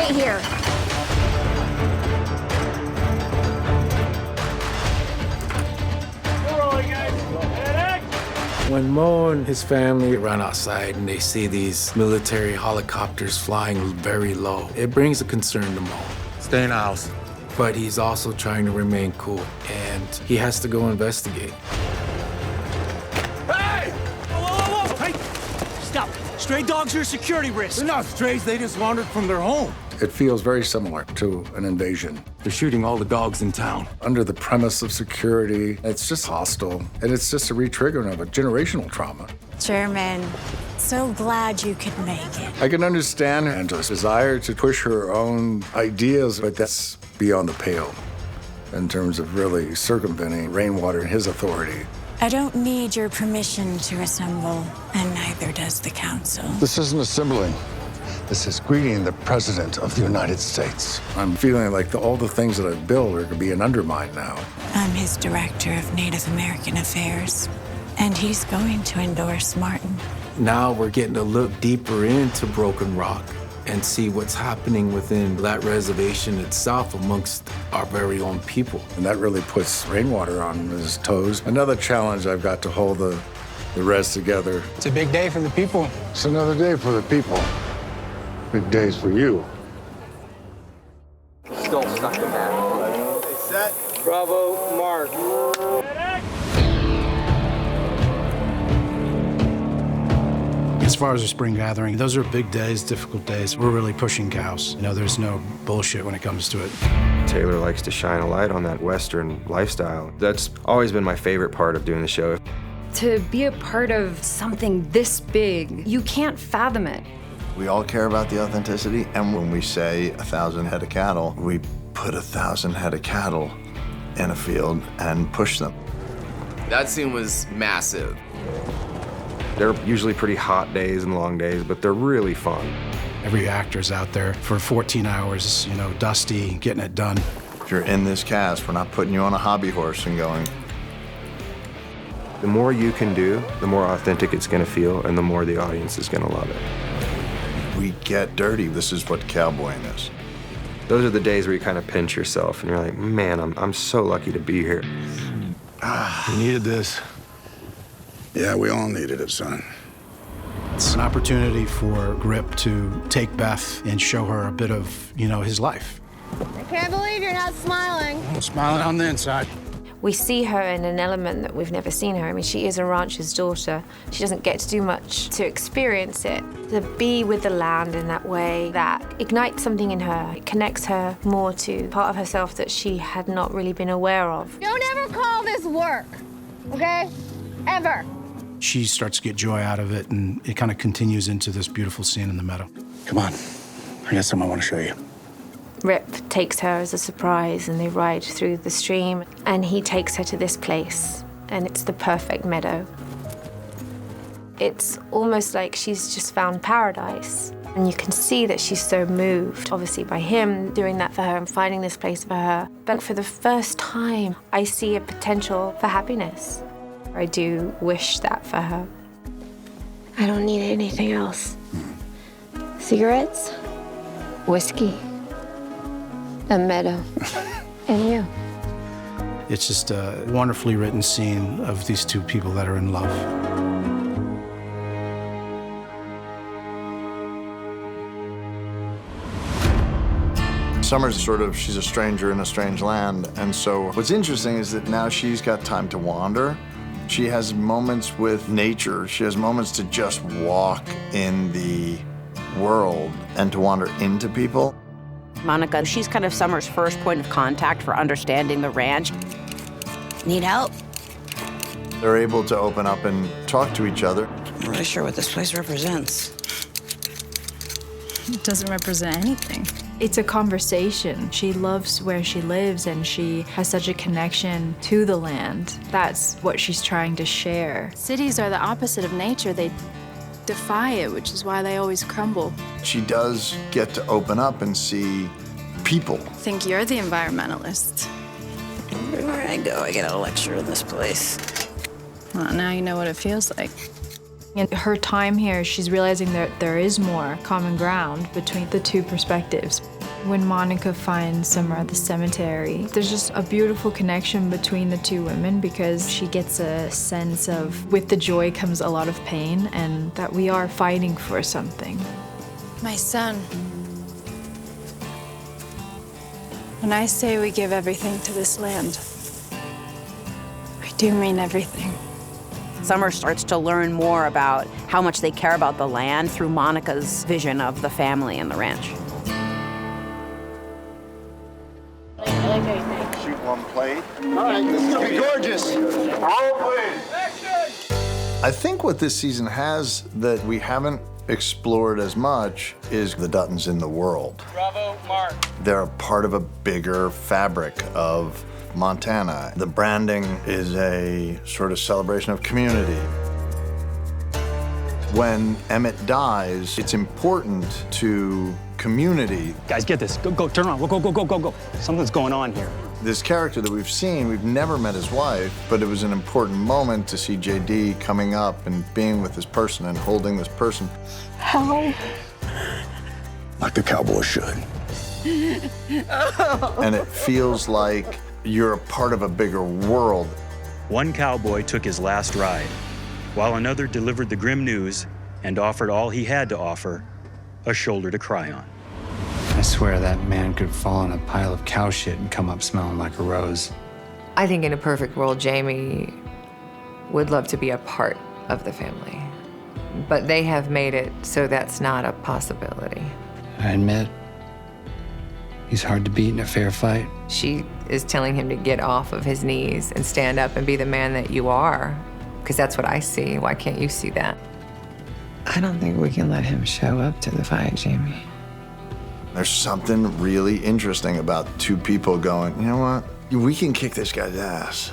right here. When Mo and his family run outside and they see these military helicopters flying very low, it brings a concern to Mo. Stay in the house. But he's also trying to remain cool, and he has to go investigate. Hey! Whoa, whoa, whoa! Hey! Stop! Stray dogs are a security risk. They're not strays, they just wandered from their home. It feels very similar to an invasion. They're shooting all the dogs in town. Under the premise of security, it's just hostile, and it's just a re-triggering of a generational trauma. Chairman, so glad you could make it. I can understand Angela's desire to push her own ideas, but that's beyond the pale in terms of really circumventing Rainwater and his authority. I don't need your permission to assemble, and neither does the council. This isn't assembling. This is greeting the President of the United States. I'm feeling like all the things that I've built are being undermined now. I'm his Director of Native American Affairs, and he's going to endorse Martin. Now we're getting to look deeper into Broken Rock and see what's happening within that reservation itself amongst our very own people. And that really puts Rainwater on his toes. Another challenge I've got to hold the res together. It's a big day for the people. It's another day for the people. Big days for you. Still stuck in that. Set. Bravo, mark. As far as the spring gathering, those are big days, difficult days. We're really pushing cows. You know, there's no bullshit when it comes to it. Taylor likes to shine a light on that Western lifestyle. That's always been my favorite part of doing the show. To be a part of something this big, you can't fathom it. We all care about the authenticity, and when we say 1,000 head of cattle, we put 1,000 head of cattle in a field and push them. That scene was massive. They're usually pretty hot days and long days, but they're really fun. Every actor's out there for 14 hours, you know, dusty, getting it done. If you're in this cast, we're not putting you on a hobby horse and going. The more you can do, the more authentic it's gonna feel, and the more the audience is gonna love it. We get dirty. This is what cowboying is. Those are the days where you kind of pinch yourself and you're like, man, I'm so lucky to be here. You needed this. Yeah, we all needed it, son. It's an opportunity for Grip to take Beth and show her a bit of, you know, his life. I can't believe you're not smiling. I'm smiling on the inside. We see her in an element that we've never seen her. I mean, she is a rancher's daughter. She doesn't get to do much to experience it. To be with the land in that way, that ignites something in her. It connects her more to part of herself that she had not really been aware of. Don't ever call this work, okay? Ever. She starts to get joy out of it, and it kind of continues into this beautiful scene in the meadow. Come on. I got something I want to show you. Rip takes her as a surprise, and they ride through the stream, and he takes her to this place, and it's the perfect meadow. It's almost like she's just found paradise, and you can see that she's so moved, obviously, by him doing that for her and finding this place for her. But for the first time, I see a potential for happiness. I do wish that for her. I don't need anything else. Cigarettes, whiskey, a meadow, and you. It's just a wonderfully written scene of these two people that are in love. Summer's she's a stranger in a strange land. And so what's interesting is that now she's got time to wander. She has moments with nature. She has moments to just walk in the world and to wander into people. Monica, she's kind of Summer's first point of contact for understanding the ranch. Need help? They're able to open up and talk to each other. I'm not really sure what this place represents. It doesn't represent anything. It's a conversation. She loves where she lives, and she has such a connection to the land. That's what she's trying to share. Cities are the opposite of nature. They defy it, which is why they always crumble. She does get to open up and see people. I think you're the environmentalist. Everywhere I go, I get a lecture in this place. Well, now you know what it feels like. In her time here, she's realizing that there is more common ground between the two perspectives. When Monica finds Summer at the cemetery, there's just a beautiful connection between the two women because she gets a sense of with the joy comes a lot of pain and that we are fighting for something. My son. When I say we give everything to this land, I do mean everything. Summer starts to learn more about how much they care about the land through Monica's vision of the family and the ranch. Shoot one plate. All right, this is gonna be gorgeous. Roll, please. I think what this season has that we haven't explored as much is the Duttons in the world. Bravo, Mark. They're a part of a bigger fabric of Montana. The branding is a sort of celebration of community. When Emmett dies, it's important to community. Guys, get this. Go, turn around. Go. Something's going on here. This character that we've seen, we've never met his wife, but it was an important moment to see JD coming up and being with this person and holding this person. How? Like the cowboy should. And it feels like you're a part of a bigger world. One cowboy took his last ride, while another delivered the grim news and offered all he had to offer, a shoulder to cry on. I swear that man could fall in a pile of cow shit and come up smelling like a rose. I think in a perfect world, Jamie would love to be a part of the family. But they have made it so that's not a possibility. I admit, he's hard to beat in a fair fight. She is telling him to get off of his knees and stand up and be the man that you are, because that's what I see. Why can't you see that? I don't think we can let him show up to the fight, Jamie. There's something really interesting about two people going, you know what? We can kick this guy's ass.